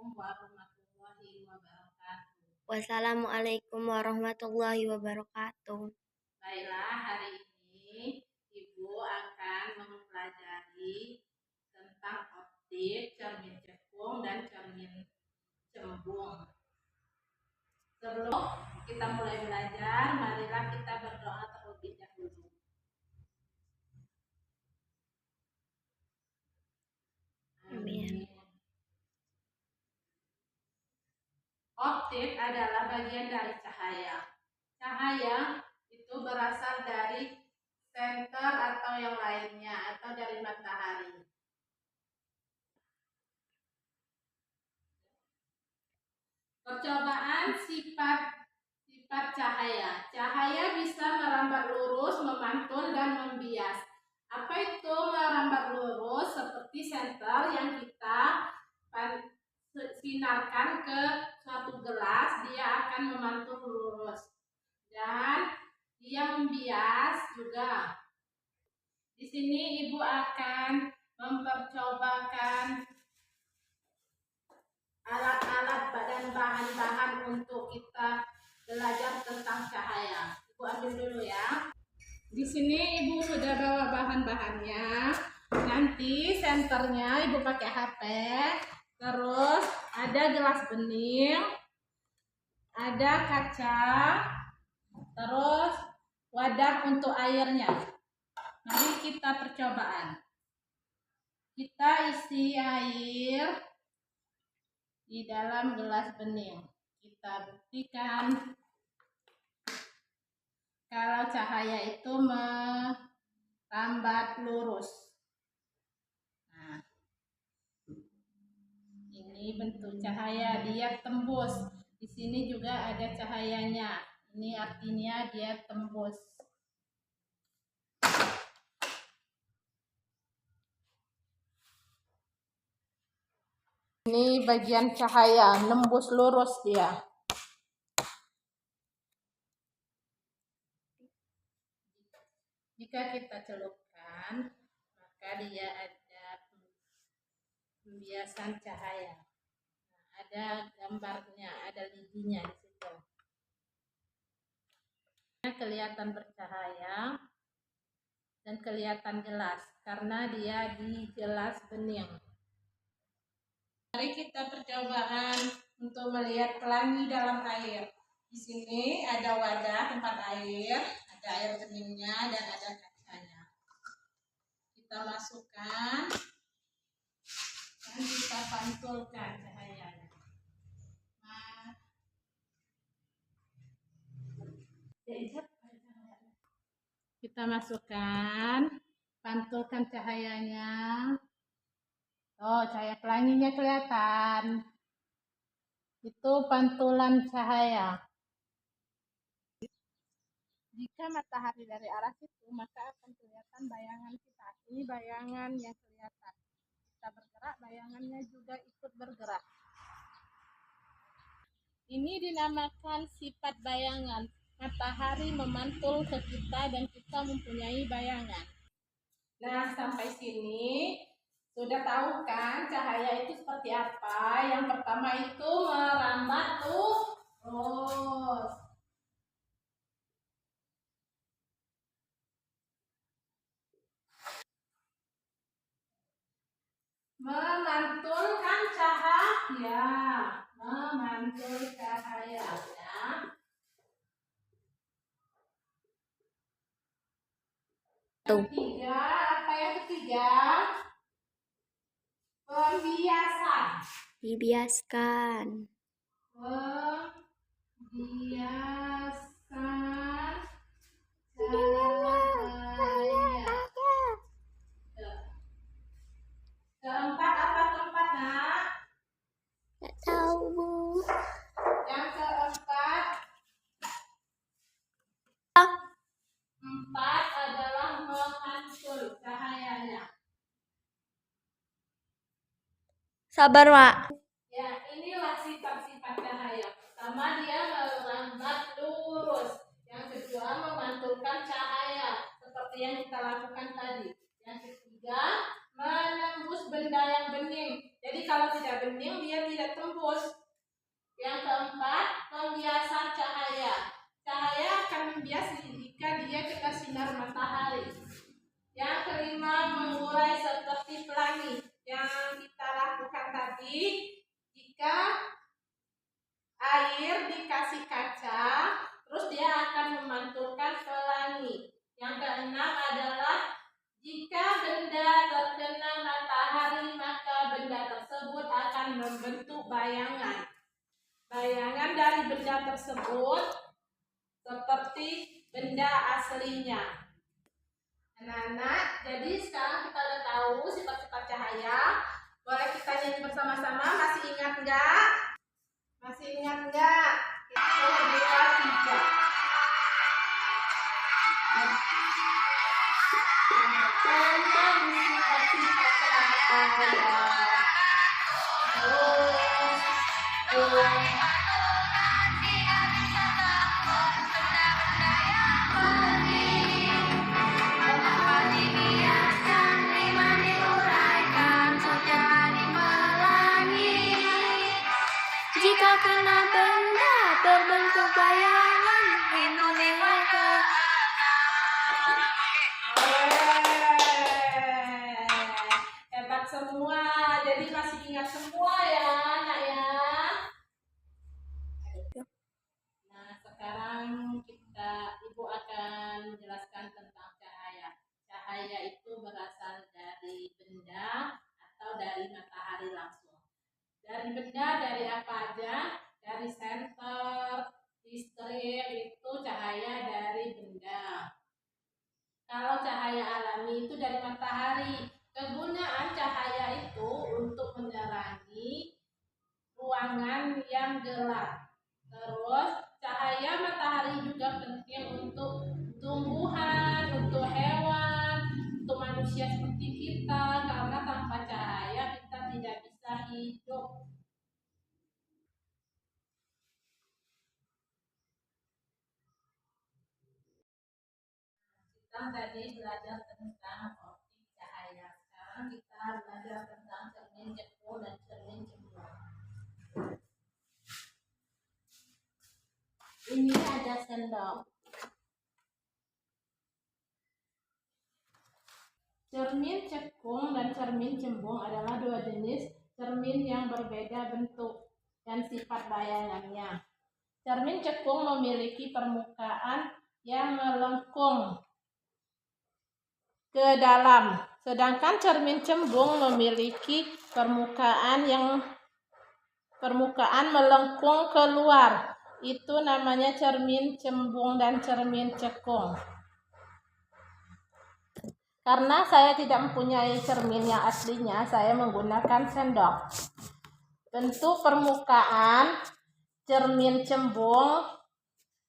warahmatullahi wabarakatuh. Wassalamualaikum warahmatullahi wabarakatuh. Baiklah, hari ini Ibu akan mempelajari tentang optik, cermin cekung, dan cermin cembung. Sebelum kita mulai belajar, marilah kita berdoa terlebih dahulu. Amin. Optik adalah bagian dari cahaya. Cahaya itu berasal dari senter atau yang lainnya, atau dari matahari. Percobaan sifat cahaya. Cahaya bisa merambat lurus, memantul, dan membias. Apa itu merambat lurus? Seperti senter yang kita sinarkan ke suatu gelas, dia akan memantul lurus. Dan dia membias juga. Di sini Ibu akan mempercobakan alat-alat dan bahan-bahan untuk kita belajar tentang cahaya. Ibu ambil dulu ya. Di sini Ibu sudah bawa bahan-bahannya. Nanti senternya Ibu pakai HP. Terus ada gelas bening, ada kaca, terus wadah untuk airnya. Mari kita percobaan. Kita isi air di dalam gelas bening. Kita buktikan kalau cahaya itu merambat lurus. Nah, ini bentuk cahaya, dia tembus. Di sini juga ada cahayanya. Ini artinya dia tembus. Ini bagian cahaya, nembus lurus dia. Jika kita celupkan, maka dia ada pembiasan cahaya. Nah, ada gambarnya, ada lidinya di situ. Kelihatan bercahaya dan kelihatan jelas karena dia di gelas bening. Mari kita percobaan untuk melihat pelangi dalam air. Di sini ada wadah tempat air, ada air beningnya dan ada kacanya. Kita masukkan dan kita pantulkan cahayanya. Kita masukkan, pantulkan cahayanya. Oh, cahaya pelanginya kelihatan. Itu pantulan cahaya. Jika matahari dari arah situ, maka akan kelihatan bayangan kita. Ini bayangan yang kelihatan. Kita bergerak, bayangannya juga ikut bergerak. Ini dinamakan sifat bayangan. Matahari memantul ke kita dan kita mempunyai bayangan. Nah, sampai sini sudah tahu kan cahaya itu seperti apa? Yang pertama itu merambat lurus. Memantulkan cahaya. Memantul cahaya. Ya. Ketiga, apa yang ketiga? Pembiasan. Dibiaskan. Pembiasan cahaya. Keempat apa keempat, Nak? Nggak tahu, Bu. Yang keempat. Empat adalah memantul cahayanya. Sabar, Mak. Ya, inilah sifat-sifat cahaya. Pertama, dia merambat lurus. Yang kedua, memantulkan cahaya seperti yang kita lakukan tadi. Yang ketiga, menembus benda yang bening. Jadi kalau tidak bening dia tidak tembus. Yang keempat, pembiasan cahaya. Cahaya akan membias jika dia kena sinar matahari. Yang kelima, mengurai seperti pelangi. Yang kita lakukan tadi, jika air dikasih kaca, terus dia akan memantulkan pelangi. Yang keenam adalah jika benda terkena matahari, maka benda tersebut akan membentuk bayangan. Bayangan dari benda tersebut seperti benda aslinya. Anak-anak, jadi sekarang kita udah tahu sifat-sifat cahaya. Boleh kita nyanyi bersama-sama? Masih ingat enggak? Masih ingat enggak? 1, 2, 3. Tentang sifat-sifat cahaya. Jika kena benda berbentuk bayangan, lindungi mereka. Hebat semua. Jadi masih ingat semua ya, anak ya. Nah, sekarang Ibu akan menjelaskan tentang cahaya. Cahaya itu berasal dari benda atau dari matahari langsung. Dari benda, dari apa aja? Dari senter, listrik, itu cahaya dari benda. Kalau cahaya alami itu dari matahari. Kegunaan cahaya itu untuk menerangi ruangan yang gelap. Terus cahaya matahari juga penting untuk tumbuhan, untuk hewan, untuk manusia seperti kita, karena tanpa cahaya kita tidak bisa hidup. Kita tadi belajar tentang optik cahaya. Sekarang kita belajar tentang cermin cekung dan cermin cembung. Ini ada sendok. Cermin cekung dan cermin cembung adalah dua jenis cermin yang berbeda bentuk dan sifat bayangannya. Cermin cekung memiliki permukaan yang melengkung ke dalam, sedangkan cermin cembung memiliki permukaan melengkung keluar. Itu namanya cermin cembung dan cermin cekung. Karena saya tidak mempunyai cermin yang aslinya, saya menggunakan sendok. Bentuk permukaan cermin cembung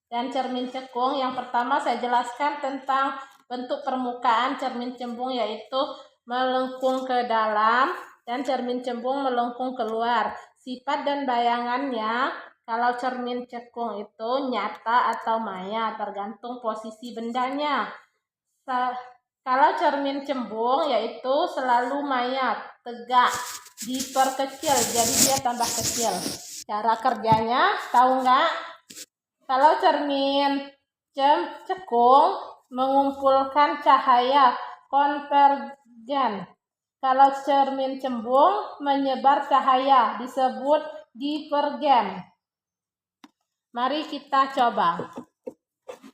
dan cermin cekung, yang pertama saya jelaskan tentang bentuk permukaan cermin cembung, yaitu melengkung ke dalam dan cermin cembung melengkung keluar. Sifat dan bayangannya, kalau cermin cekung itu nyata atau maya, tergantung posisi bendanya. Kalau cermin cembung yaitu selalu maya, tegak, diperkecil, jadi dia tambah kecil. Cara kerjanya tahu nggak? Kalau cermin cekung mengumpulkan cahaya konvergen. Kalau cermin cembung menyebar cahaya, disebut divergen. Mari kita coba.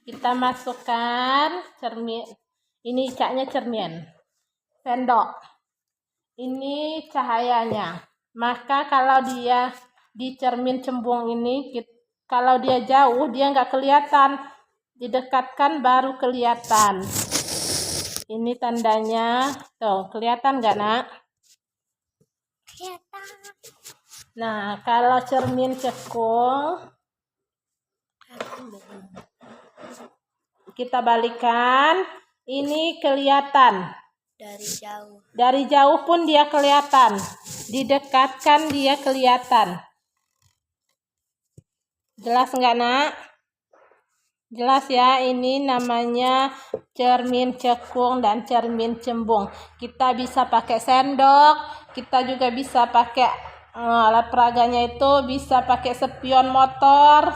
Kita masukkan cermin. Ini caknya cermin. Sendok. Ini cahayanya. Maka kalau dia di cermin cembung ini, kalau dia jauh dia nggak kelihatan. Didekatkan baru kelihatan. Ini tandanya. Tuh, kelihatan nggak, Nak? Kelihatan. Nah, kalau cermin cekung, kita balikan. Ini kelihatan. Dari jauh. Dari jauh pun dia kelihatan. Didekatkan dia kelihatan. Jelas nggak, Nak? Jelas ya, ini namanya cermin cekung dan cermin cembung. Kita bisa pakai sendok, kita juga bisa pakai alat peraganya itu bisa pakai spion motor,